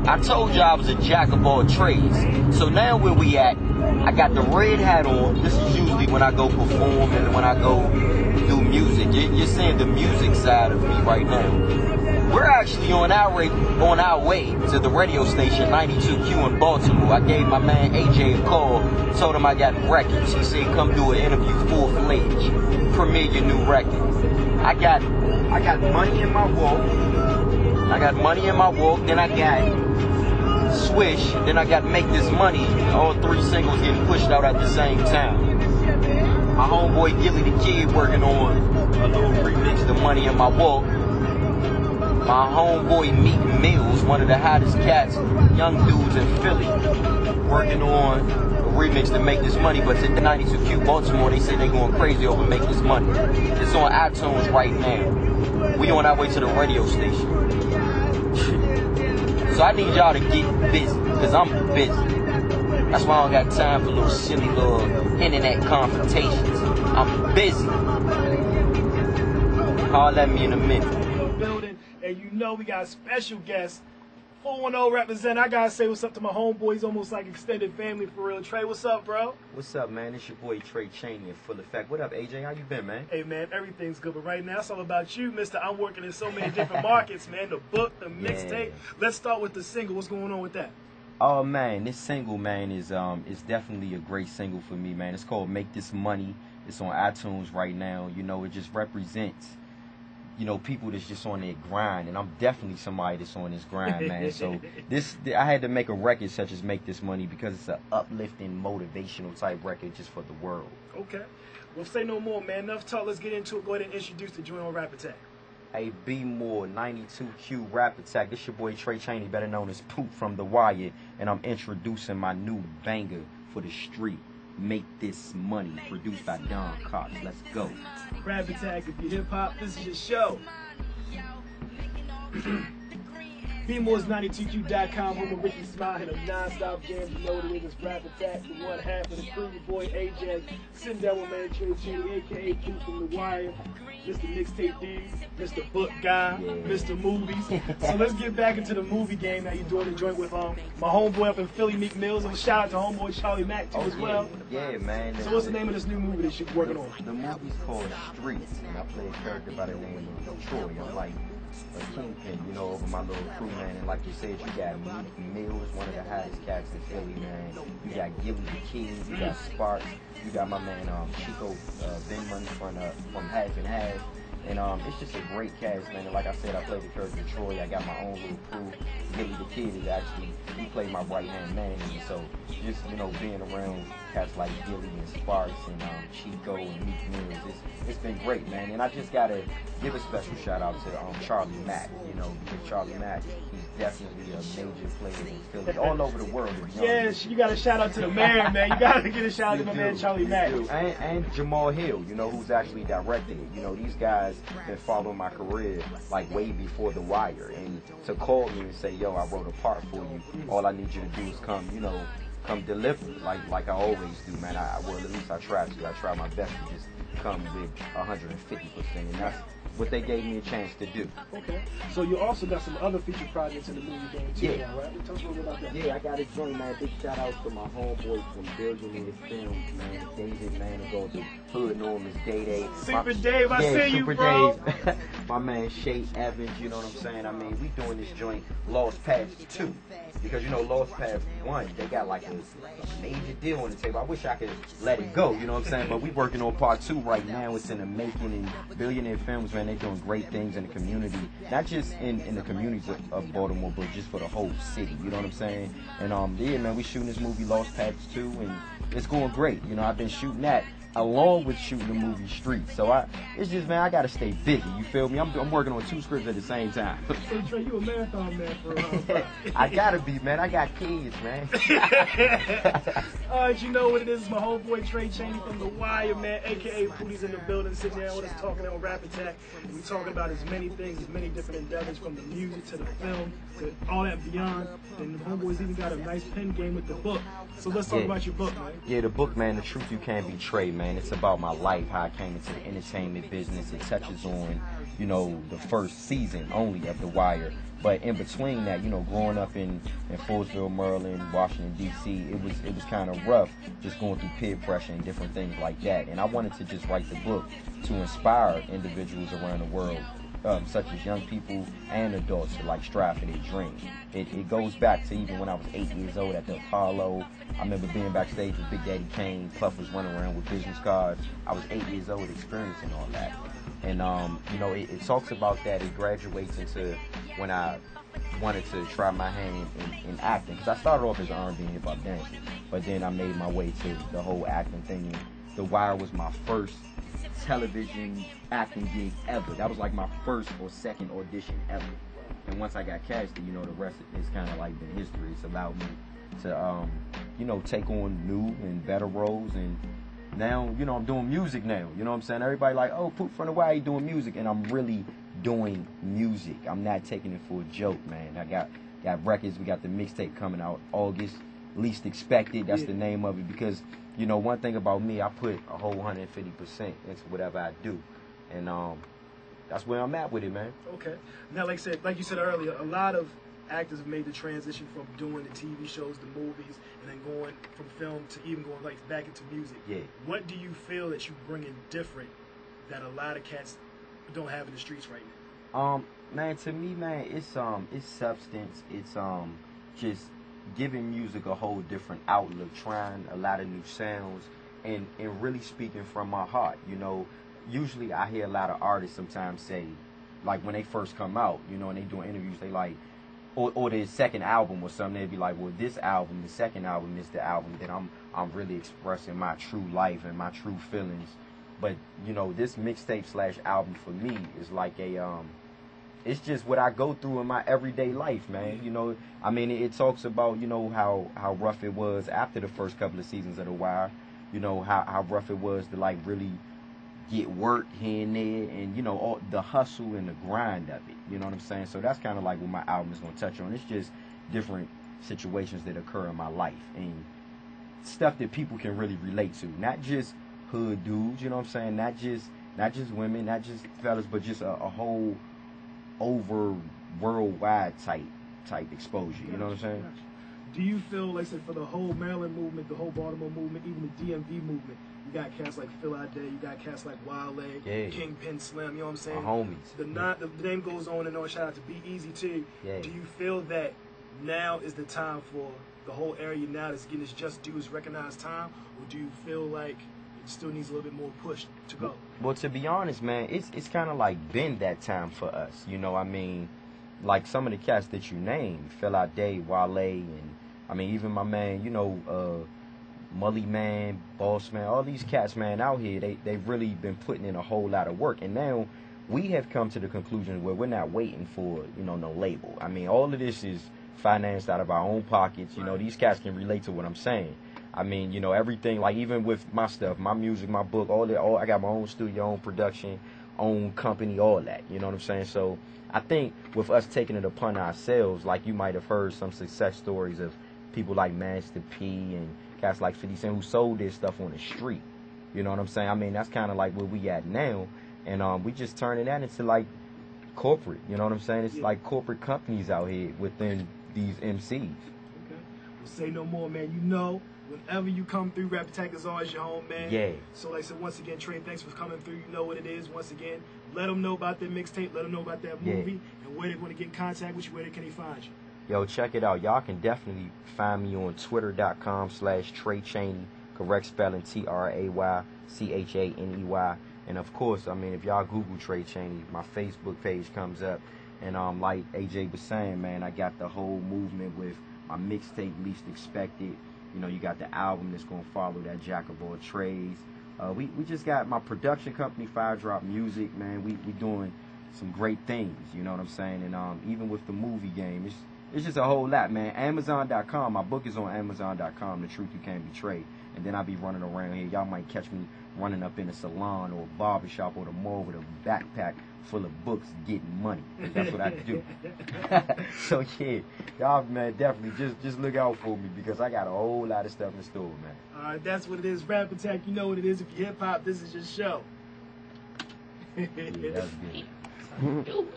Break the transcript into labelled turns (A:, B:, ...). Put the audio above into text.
A: I told you I was a jack of all trades. So now where we at, I got the red hat on. This is usually when I go perform and when I go do music. You're seeing the music side of me right now. We're actually on our way to the radio station 92Q in Baltimore. I gave my man AJ a call, told him I got records. He said come do an interview full-fledged, premiere your new record. I got money in my walk. Then I got Swish, then I got Make This Money. All three singles getting pushed out at the same time. My homeboy Gilly the Kid working on a little remix, The Money in My Walk. My homeboy Meek Mills, one of the hottest cats, young dudes in Philly, working on a remix to Make This Money. But at the 92Q Baltimore, they say they going crazy over Make This Money. It's on iTunes right now. We on our way to the radio station. So I need y'all to get busy, because I'm busy. That's why I don't got time for little silly little internet confrontations. I'm busy. Holler at me in a minute.
B: Building, and you know we got a special guest. 410 represent. I gotta say what's up to my homeboys, almost like extended family for real. Trey, what's up, bro?
A: What's up, man? It's your boy Tray Chaney in full effect. What up, AJ? How you been, man?
B: Hey, man, everything's good. But right now, it's all about you, mister. I'm working in so many different markets, man. The book, the mixtape. Let's start with the single. What's going on with that?
A: Oh, man, this single, man, is definitely a great single for me, man. It's called Make This Money. It's on iTunes right now. You know, it just represents, you know, people that's just on their grind, and I'm definitely somebody that's on this grind, man. So I had to make a record such as Make This Money because it's an uplifting, motivational type record just for the world.
B: Okay. Well, say no more, man. Enough talk. Let's get into it. Go ahead and introduce the joint on Rap Attack.
A: Hey, B More, 92Q Rap Attack. This your boy Tray Chaney, better known as Poot from The Wire, and I'm introducing my new banger for the street. Make This Money, produced by Don Cox. Let's go.
B: Rap Attack, if you hip-hop, this is your show. BMore's92Q.com, home of Ricky Smile, hit a non-stop jam. You know what it is, Rap Attack, the one half of the crew, your boy AJ, sitting down with man Tray Chaney, a.k.a. Poot from The Wire, Mr. Mixtape D, Mr. Book Guy, Mr. Movies. So let's get back into the movie game. Now you're doing the joint with my homeboy up in Philly, Meek Mills, and shout out to homeboy Charlie Mack too as well.
A: Yeah, man.
B: So what's the name of this new movie that you're working on?
A: The movie's called Streets, and I play a character by the name of Troy. I'm like a kingpin, you know, over my little crew, man. And like you said, you got Meek Mills, one of the hottest cats in Philly, man. You got Gilly the Kid, you got Sparks, you got my man Chico Venman from Half and Half. And it's just a great cast, man. And like I said, I played the character Troy. I got my own little crew. Gilly the Kid is actually, he played my right-hand man. And so just, you know, being around cats like Gilly and Sparks and Chico and Meek Mills, it's been great, man. And I just got to give a special shout-out to Charlie Mack, you know, because Charlie Mack, he's definitely a major player in Philly, all over the world.
B: Yes, you got to shout out to the man, man. You got to get a shout out to my man Charlie Mack.
A: And Jamal Hill, you know, who's actually directing it. You know, these guys been following my career like way before The Wire, and to call me and say, yo, I wrote a part for you, all I need you to do is come, you know, come deliver like I always do, man. Well, at least I try to. I try my best to just come with 150%, and that's what they gave me a chance to do.
B: Okay. So you also got some other feature projects in the movie game too,
A: yeah.
B: Right? Tell us a little bit about that.
A: Yeah, I got to join, man. Big shout out to my homeboy from Billionaire Films, man. David, man, who goes to hood norm is Day.
B: Super Dave, I see you, bro.
A: Dave. My man Shay Evans, you know what I'm saying? I mean, we doing this joint Lost Paths 2. Because, you know, Lost Paths 1, they got like a major deal on the table. I wish I could let it go, you know what I'm saying? But we working on part 2 right now. It's in the making, and Billionaire Films, man, they doing great things in the community. Not just in the communities of Baltimore, but just for the whole city, you know what I'm saying? And yeah, man, we shooting this movie Lost Paths 2, and it's going great. You know, I've been shooting that along with shooting the movie Streets. So it's just, man, I gotta stay busy. You feel me? I'm working on 2 scripts at the same time.
B: So Trey, you a marathon man for real?
A: I gotta be, man. I got kids, man.
B: All right, you know what it is. It's my homeboy Tray Chaney from The Wire, man, a.k.a. Pooty's in the building, sitting down with us talking on Rap Attack. We talking about as many things, as many different endeavors, from the music to the film to all that beyond. And the homeboys even got a nice pen game with the book. So let's talk about your book, man.
A: Yeah, the book, man, The Truth You Can't Betray, man. It's about my life, how I came into the entertainment business. It touches on, you know, the first season only of The Wire But in between that, you know, growing up in Foldsville, Maryland, Washington, D.C., it was kind of rough just going through peer pressure and different things like that. And I wanted to just write the book to inspire individuals around the world, such as young people and adults, to like strive for their dreams. It goes back to even when I was 8 years old at the Apollo. I remember being backstage with Big Daddy Kane. Puff was running around with business cards. I was 8 years old experiencing all that. And, you know, it talks about that. It graduates into when I wanted to try my hand in acting. Because I started off as an R&B and hip-hop dancer. But then I made my way to the whole acting thing. And The Wire was my first television acting gig ever. That was like my first or second audition ever. And once I got casted, you know, the rest is kind of like been history. It's allowed me to, you know, take on new and better roles. And now, you know, I'm doing music now. You know what I'm saying? Everybody like, oh, Poot from the Wire, you doing music. And I'm really doing music. I'm not taking it for a joke, man. I got records. We got the mixtape coming out August. Least Expected. That's the name of it. Because, you know, one thing about me, I put a whole 150% into whatever I do. And that's where I'm at with it, man.
B: Okay. Now, like you said earlier, a lot of actors have made the transition from doing the TV shows, the movies, and then going from film to even going like back into music.
A: Yeah.
B: What do you feel that you bring in different that a lot of cats don't have in the streets right now?
A: Man, to me, man, it's substance. It's just giving music a whole different outlook, trying a lot of new sounds, and really speaking from my heart. You know, usually I hear a lot of artists sometimes say, like when they first come out, you know, and they doing interviews, they like, or their second album or something, they'd be like, well, this album, the second album is the album that I'm really expressing my true life and my true feelings. But, you know, this mixtape / album for me is like it's just what I go through in my everyday life, man. You know, I mean, it talks about, you know, how rough it was after the first couple of seasons of The Wire. You know, how rough it was to, like, really get work here and there, and, you know, all the hustle and the grind of it. You know what I'm saying? So that's kind of like what my album is going to touch on. It's just different situations that occur in my life and stuff that people can really relate to. Not just hood dudes, you know what I'm saying? Not just women, not just fellas, but just a whole over worldwide type exposure. You know what I'm saying?
B: Gotcha. Do you feel, like I said, for the whole Maryland movement, the whole Baltimore movement, even the DMV movement, you got cats like Phil Ade, you got cats like Wale, Kingpin Slim, you know what I'm saying?
A: My homies.
B: The name goes on and on. Shout out to Be Easy too.
A: Yeah.
B: Do you feel that now is the time for the whole area now that's getting its just dues recognized time, or do you feel like it still needs a little bit more push to go?
A: Well, to be honest, man, it's kind of like been that time for us. You know, I mean, like some of the cats that you named, Phil Ade, Wale, and I mean, even my man, you know, Mully Man, Boss Man, all these cats, man, out here, they've really been putting in a whole lot of work. And now we have come to the conclusion where we're not waiting for, you know, no label. I mean, all of this is financed out of our own pockets. You know, these cats can relate to what I'm saying. I mean, you know, everything, like even with my stuff, my music, my book, all I got my own studio, own production, own company, all that. You know what I'm saying? So I think with us taking it upon ourselves, like you might have heard some success stories of people like Master P and cats like 50 Cent who sold their stuff on the street. You know what I'm saying? I mean, that's kind of like where we at now. And we just turning that into like corporate. You know what I'm saying? It's like corporate companies out here within these MCs.
B: Okay. Well, say no more, man. You know, whenever you come through, Rap Attack is always your home, man.
A: Yeah.
B: So like I said, once again, Trey, thanks for coming through. You know what it is. Once again, let them know about that mixtape. Let them know about that movie. And where they want to get in contact with you, where can they find you?
A: Yo, check it out. Y'all can definitely find me on twitter.com/Tray Chaney. Correct spelling TrayChaney. And of course, I mean, if y'all Google Tray Chaney, my Facebook page comes up. And like AJ was saying, man, I got the whole movement with my mixtape, Least Expected. You know, you got the album that's going to follow that, Jack of All Trades. We just got my production company, 5 Drop Music, man. We doing some great things, you know what I'm saying? And even with the movie game, it's just a whole lot, man. Amazon.com, my book is on Amazon.com, The Truth You Can't Betray. And then I be running around here. Y'all might catch me running up in a salon or a barbershop or the mall with a backpack full of books getting money. That's what I do. So, yeah, y'all, man, definitely just look out for me because I got a whole lot of stuff in store, man.
B: All right, that's what it is. Rap Attack, you know what it is. If you're hip-hop, this is your show.
A: Yeah, that's good.